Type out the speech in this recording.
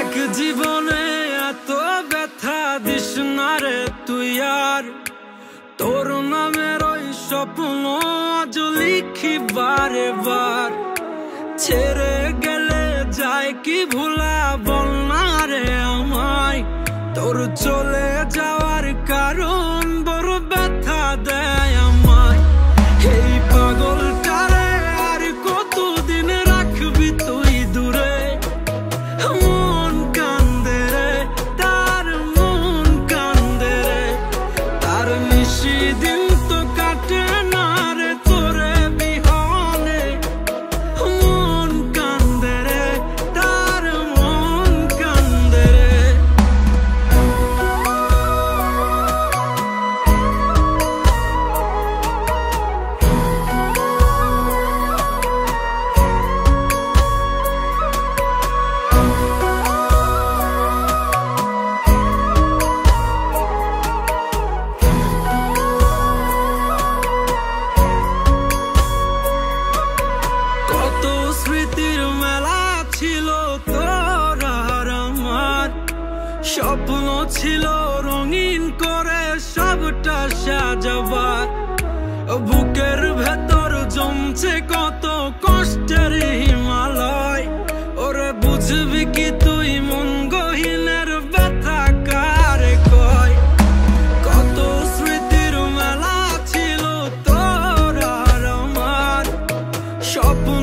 এক জীবনে এত ব্যথা দিস না রে তুই আর, তোর নামের ওই স্বপ্ন আজ লিখি বারে বার। ছেড়ে গেলে যায় কি ভুলা বল না রে আমায়, তোর চলে যাওয়ার কারণ বড় ব্যথা দেয় আমায়। এই পাগলটারে আর কতদিন রাখবি তুই দূরে, মন কান্দে রে তার, মন কান্দে রে তার। নিশি দিন তো কাটে না রে তোরে বিহনে, মন কান্দে রে তার, মন কান্দে রে। কত স্মৃতির মেলা ছিল তোর আর আমার, স্বপ্ন ছিল রঙিন করে সবটা সাজাবার। বুকের ভেতর জমছে কত কষ্টের হিমালয়, ওরে বুঝবি কি তুই মন গহীনের ব্যথা কারে কয়। কত স্মৃতির মেলা ছিল তোর আর আমার, স্বপ্ন